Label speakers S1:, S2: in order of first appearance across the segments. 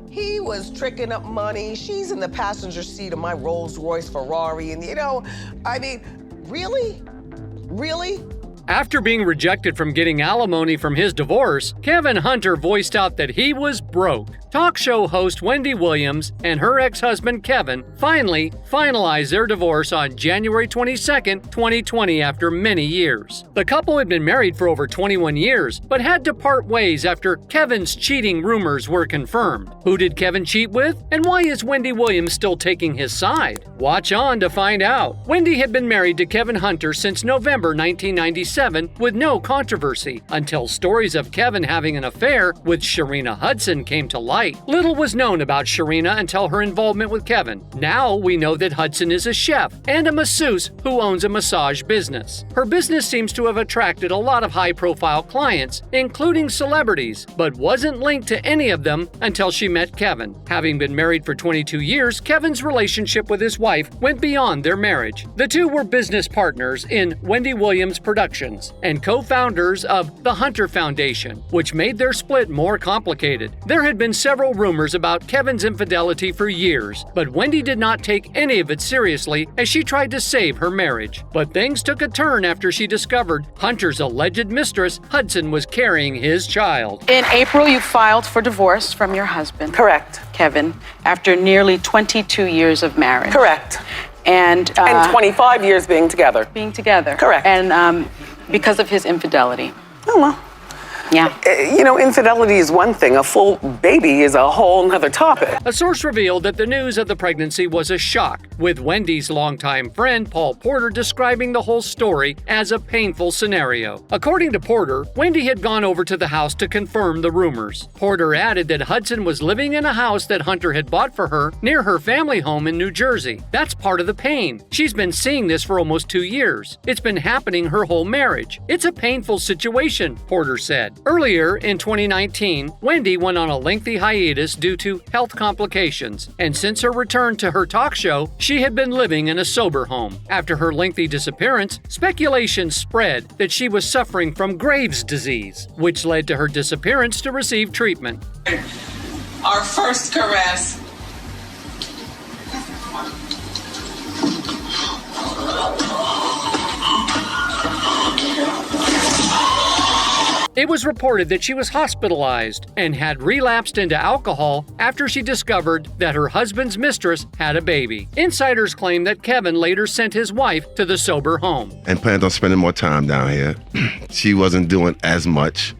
S1: He was tricking up money. She's in the passenger seat of my Rolls-Royce Ferrari. And, really? Really?
S2: After being rejected from getting alimony from his divorce, Kevin Hunter voiced out that he was broke. Talk show host Wendy Williams and her ex-husband Kevin finally finalized their divorce on January 22, 2020 after many years. The couple had been married for over 21 years, but had to part ways after Kevin's cheating rumors were confirmed. Who did Kevin cheat with? And why is Wendy Williams still taking his side? Watch on to find out. Wendy had been married to Kevin Hunter since November 1997 with no controversy, until stories of Kevin having an affair with Sharina Hudson came to light. Little was known about Sharina until her involvement with Kevin. Now we know that Hudson is a chef and a masseuse who owns a massage business. Her business seems to have attracted a lot of high-profile clients, including celebrities, but wasn't linked to any of them until she met Kevin. Having been married for 22 years, Kevin's relationship with his wife went beyond their marriage. The two were business partners in Wendy Williams Productions and co-founders of the Hunter Foundation, which made their split more complicated. There had been several rumors about Kevin's infidelity for years, but Wendy did not take any of it seriously as she tried to save her marriage. But things took a turn after she discovered Hunter's alleged mistress, Hudson, was carrying his child.
S3: In April, you filed for divorce from your husband.
S4: Correct.
S3: Kevin, after nearly 22 years of marriage.
S4: Correct.
S3: And
S4: 25 years being together.
S3: Being together.
S4: Correct.
S3: And because of his infidelity.
S4: Oh, well.
S3: Yeah.
S4: Infidelity is one thing. A full baby is a whole nother topic.
S2: A source revealed that the news of the pregnancy was a shock, with Wendy's longtime friend Paul Porter describing the whole story as a painful scenario. According to Porter, Wendy had gone over to the house to confirm the rumors. Porter added that Hudson was living in a house that Hunter had bought for her near her family home in New Jersey. That's part of the pain. She's been seeing this for almost 2 years. It's been happening her whole marriage. It's a painful situation, Porter said. Earlier in 2019, Wendy went on a lengthy hiatus due to health complications, and since her return to her talk show, she had been living in a sober home. After her lengthy disappearance, speculation spread that she was suffering from Graves' disease, which led to her disappearance to receive treatment.
S5: Our first caress.
S2: It was reported that she was hospitalized and had relapsed into alcohol after she discovered that her husband's mistress had a baby. Insiders claim that Kevin later sent his wife to the sober home.
S6: And planned on spending more time down here. She wasn't doing as much.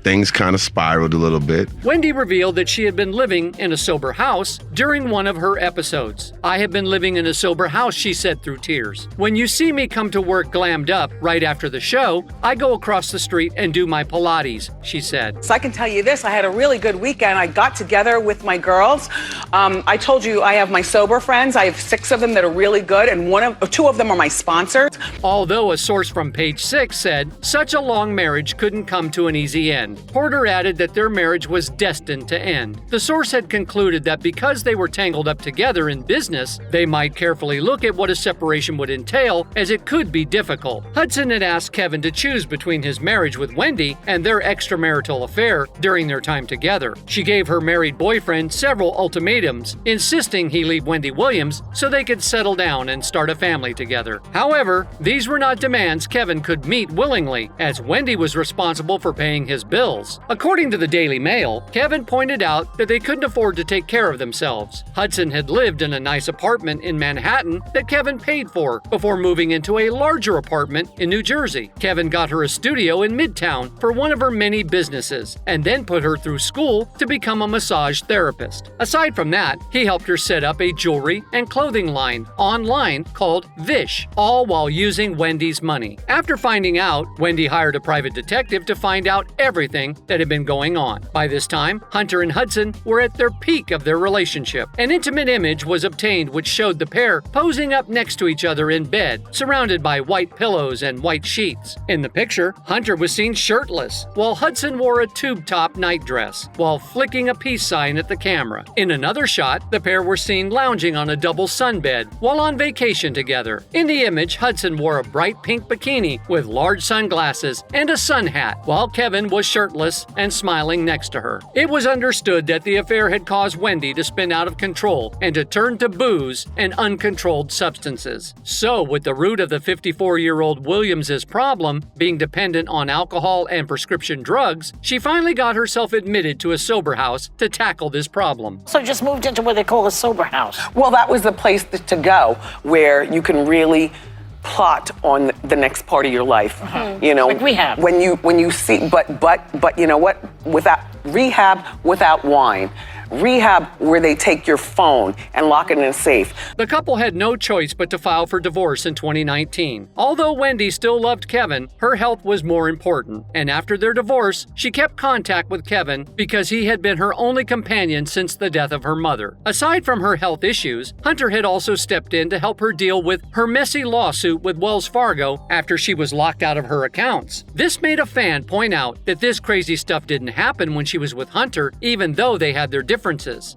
S6: Things kind of spiraled a little bit.
S2: Wendy revealed that she had been living in a sober house during one of her episodes. "I have been living in a sober house," she said through tears. "When you see me come to work glammed up right after the show, I go across the street and do my Pilates," she said.
S4: So I can tell you this, I had a really good weekend. I got together with my girls. I told you I have my sober friends. I have 6 of them that are really good, and 2 of them are my sponsors.
S2: Although a source from Page 6 said such a long marriage couldn't come to an easy end. Porter added that their marriage was destined to end. The source had concluded that because they were tangled up together in business, they might carefully look at what a separation would entail, as it could be difficult. Hudson had asked Kevin to choose between his marriage with Wendy and their extramarital affair during their time together. She gave her married boyfriend several ultimatums, insisting he leave Wendy Williams so they could settle down and start a family together. However, these were not demands Kevin could meet willingly, as Wendy was responsible for paying his bills. According to the Daily Mail, Kevin pointed out that they couldn't afford to take care of themselves. Hudson had lived in a nice apartment in Manhattan that Kevin paid for before moving into a larger apartment in New Jersey. Kevin got her a studio in Midtown for one of her many businesses, and then put her through school to become a massage therapist. Aside from that, he helped her set up a jewelry and clothing line online called Vish, all while using Wendy's money. After finding out, Wendy hired a private detective to find out everything that had been going on. By this time, Hunter and Hudson were at their peak of their relationship. An intimate image was obtained which showed the pair posing up next to each other in bed, surrounded by white pillows and white sheets. In the picture, Hunter was seen shirtless, while Hudson wore a tube-top nightdress, while flicking a peace sign at the camera. In another shot, the pair were seen lounging on a double sunbed while on vacation together. In the image, Hudson wore a bright pink bikini with large sunglasses and a sun hat, while Kevin was shirtless and smiling next to her. It was understood that the affair had caused Wendy to spin out of control and to turn to booze and uncontrolled substances. So, with the root of the 54-year-old Williams' problem being dependent on alcohol and prescription drugs, she finally got herself admitted to a sober house to tackle this problem.
S7: So just moved into what they call a sober house.
S4: Well, that was the place to go where you can really plot on the next part of your life. You know,
S7: Like rehab.
S4: When you see, but you know what? Without rehab, without wine. Rehab where they take your phone and lock it in a safe.
S2: The couple had no choice but to file for divorce in 2019. Although Wendy still loved Kevin, her health was more important, and after their divorce, she kept contact with Kevin because he had been her only companion since the death of her mother. Aside from her health issues, Hunter had also stepped in to help her deal with her messy lawsuit with Wells Fargo after she was locked out of her accounts. This made a fan point out that this crazy stuff didn't happen when she was with Hunter, even though they had their differences.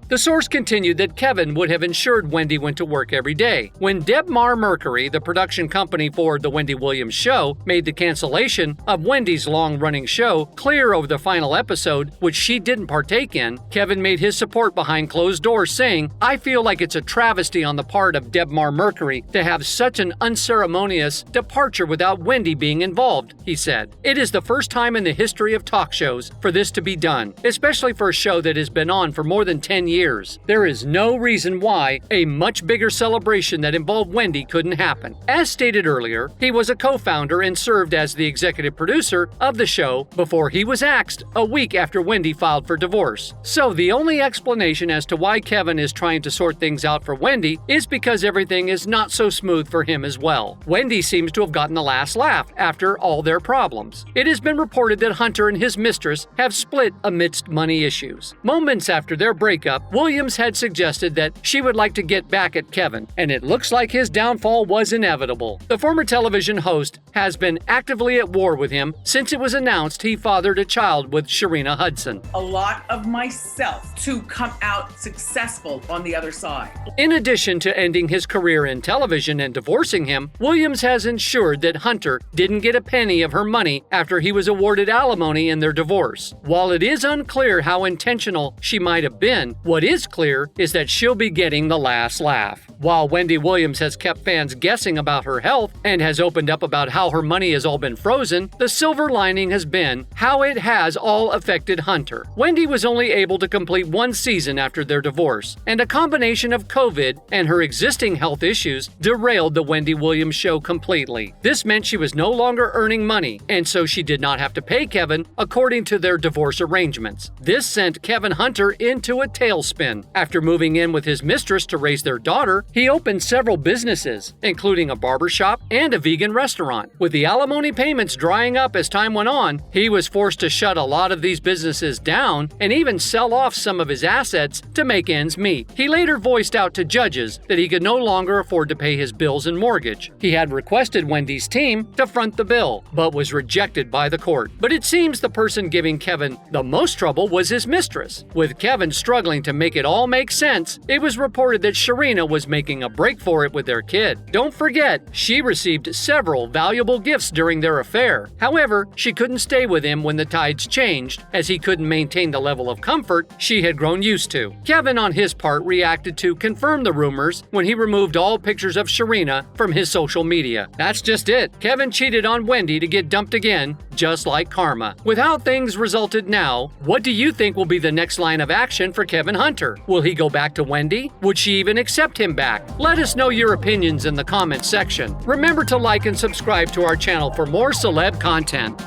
S2: The source continued that Kevin would have ensured Wendy went to work every day. When Debmar Mercury, the production company for The Wendy Williams Show, made the cancellation of Wendy's long-running show clear over the final episode, which she didn't partake in, Kevin made his support behind closed doors, saying, "I feel like it's a travesty on the part of Debmar Mercury to have such an unceremonious departure without Wendy being involved," he said. "It is the first time in the history of talk shows for this to be done, especially for a show that has been on for more than 10 years. There is no reason why a much bigger celebration that involved Wendy couldn't happen." As stated earlier, he was a co-founder and served as the executive producer of the show before he was axed a week after Wendy filed for divorce. So the only explanation as to why Kevin is trying to sort things out for Wendy is because everything is not so smooth for him as well. Wendy seems to have gotten the last laugh after all their problems. It has been reported that Hunter and his mistress have split amidst money issues. Moments after their breakup, Williams had suggested that she would like to get back at Kevin, and it looks like his downfall was inevitable. The former television host has been actively at war with him since it was announced he fathered a child with Sharina Hudson.
S5: A lot of myself to come out successful on the other side.
S2: In addition to ending his career in television and divorcing him, Williams has ensured that Hunter didn't get a penny of her money after he was awarded alimony in their divorce. While it is unclear how intentional she might have been, what is clear is that she'll be getting the last laugh. While Wendy Williams has kept fans guessing about her health and has opened up about how her money has all been frozen, the silver lining has been how it has all affected Hunter. Wendy was only able to complete one season after their divorce, and a combination of COVID and her existing health issues derailed the Wendy Williams show completely. This meant she was no longer earning money, and so she did not have to pay Kevin according to their divorce arrangements. This sent Kevin Hunter into a tailspin. After moving in with his mistress to raise their daughter, he opened several businesses, including a barbershop and a vegan restaurant. With the alimony payments drying up as time went on, he was forced to shut a lot of these businesses down and even sell off some of his assets to make ends meet. He later voiced out to judges that he could no longer afford to pay his bills and mortgage. He had requested Wendy's team to front the bill, but was rejected by the court. But it seems the person giving Kevin the most trouble was his mistress. With Kevin struggling to make it all make sense, it was reported that Sharina was making a break for it with their kid. Don't forget, she received several valuable gifts during their affair. However, she couldn't stay with him when the tides changed, as he couldn't maintain the level of comfort she had grown used to. Kevin, on his part, reacted to confirm the rumors when he removed all pictures of Sharina from his social media. That's just it. Kevin cheated on Wendy to get dumped again, just like karma. With how things resulted now, what do you think will be the next line of action for Kevin Hunter? Will he go back to Wendy? Would she even accept him back? Let us know your opinions in the comments section. Remember to like and subscribe to our channel for more celeb content.